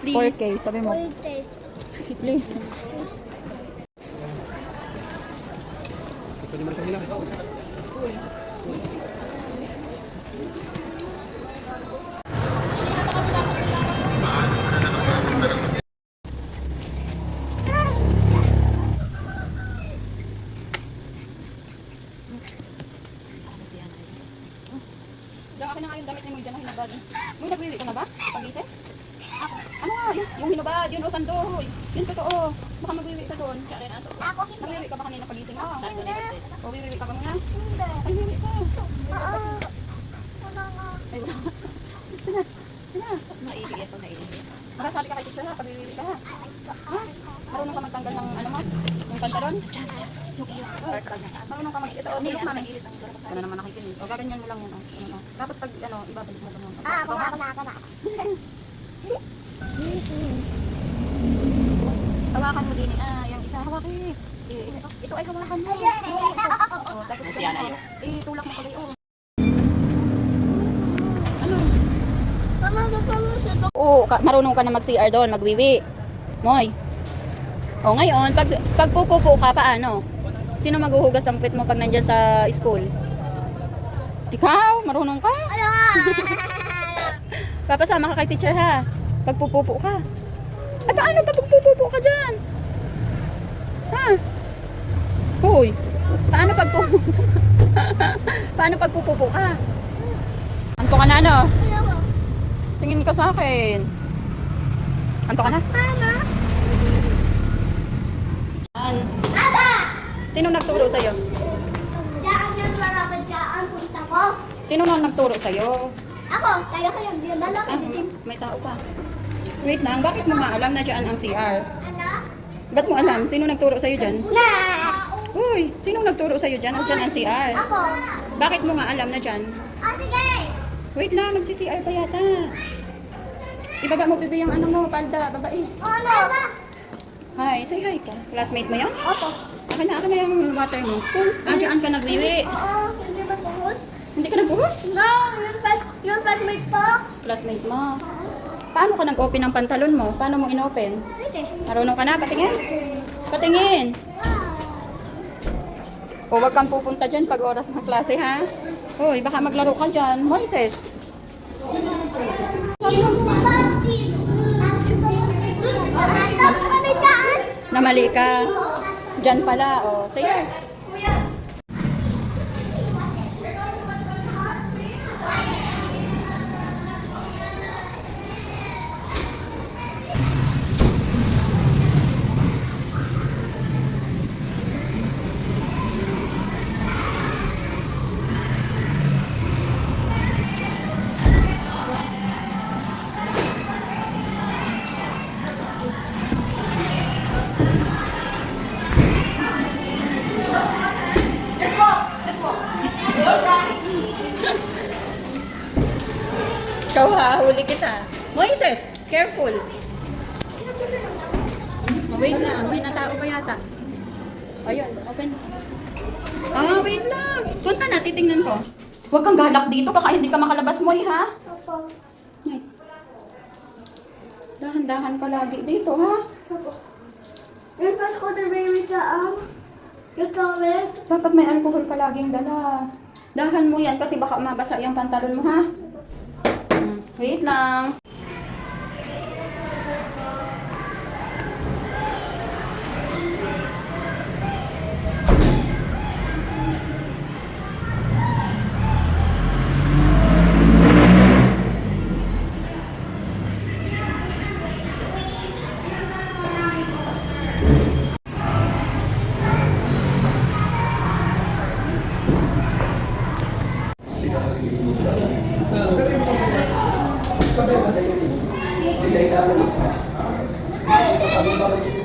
Please. 4K, sabi mo. Please. Pwede man kanila. Diyan akin na nga yung damit ni mo dyan na hinabad. Mo nagwiwi ka na ba? Pag-isip? Ano nga? Yung hinabad, yun o sando. Yun totoo. Baka magwiwi ka doon. Magwiwi ka ba kanina pag-isip mo? O wiwi ka ba muna? Ay, wiwi ka. Ay, wala. Sige. Sige. Nailig ito, nailig. Makasabi ka kay teacher ha, pag-wiwi ka ha. Ha? Marunong ka magtanggal ng ano mo? Yung pantalon? Marunong ka mag-ito. O, nilok namin. Ka na naman nakikinig. O, gaganyan mo lang yun. O. Tapos pag ano, ibabalik mo ganun. Ako na. Hawakan mo din. Yung isa hawakin. Ito ay hawakan mo. O, tapos Ano siya na yun? tulak mo pala. Oo, marunong ka na mag-CR doon, magwiwi. Moy. O ngayon, pag pupupo ka, paano? Sino maghuhugas ng pit mo pag nandyan sa school? Ikaw, marunong ka? Papasama ka kay teacher ha. Pag pupupo ka. Ay, paano pag pupupo ka dyan? Ha? Hoy, paano pag pupupo? Paano pag pupupo ka? Anto ka na, ano? Tingin ka sa akin. Anto ka na? Mama! Sino nagturo sa'yo? Diyan yun, wala ka dyan. Punta ko. Sino na nagturo sa'yo? Ako, tayo kayo. Lalaki Ah, din. may tao pa. Wait lang, bakit mo nga alam na dyan ang CR? Ano? Ba't mo alam? Sino nagturo sa'yo dyan? Na! Uy, sino nagturo sa'yo dyan? Dyan ang CR. Ako. Bakit mo nga alam na dyan? Sige! Wait lang, nagsi-CR pa yata. Ibaba mo, bebe, yung ano mo, palda, babae. Ano? Hi, say hi ka. Classmate mo yan? Opo. Akin na yung water mo. Dyan ka nagwiwi. Oo, hindi ba buhos? Hindi ka nagbuhos? No, yung classmate po. Classmate mo. Paano ka nag-open ng pantalon mo? Paano mo in-open? Sige. Marunong ka na? Patingin? Patingin! O, wag kang pupunta dyan pag oras ng klase, ha? Hoy, baka maglaro ka dyan. Moises! Namali ka. Dyan pala. O, sige. Ikaw ha, huli kita. Moises, careful. Wait na, may natao pa yata. Ayun, open. Wait lang. Punta na, titingnan ko. Huwag kang galak dito, baka hindi ka makalabas, Moy, ha? Opo. Ay. Dahan-dahan ka lagi dito, ha? Yung pas ko na baby sa yung comment. Dapat may alcohol ka laging dala. Dahan mo yan kasi baka mabasa yung pantalon mo, ha? Wait lang. Sila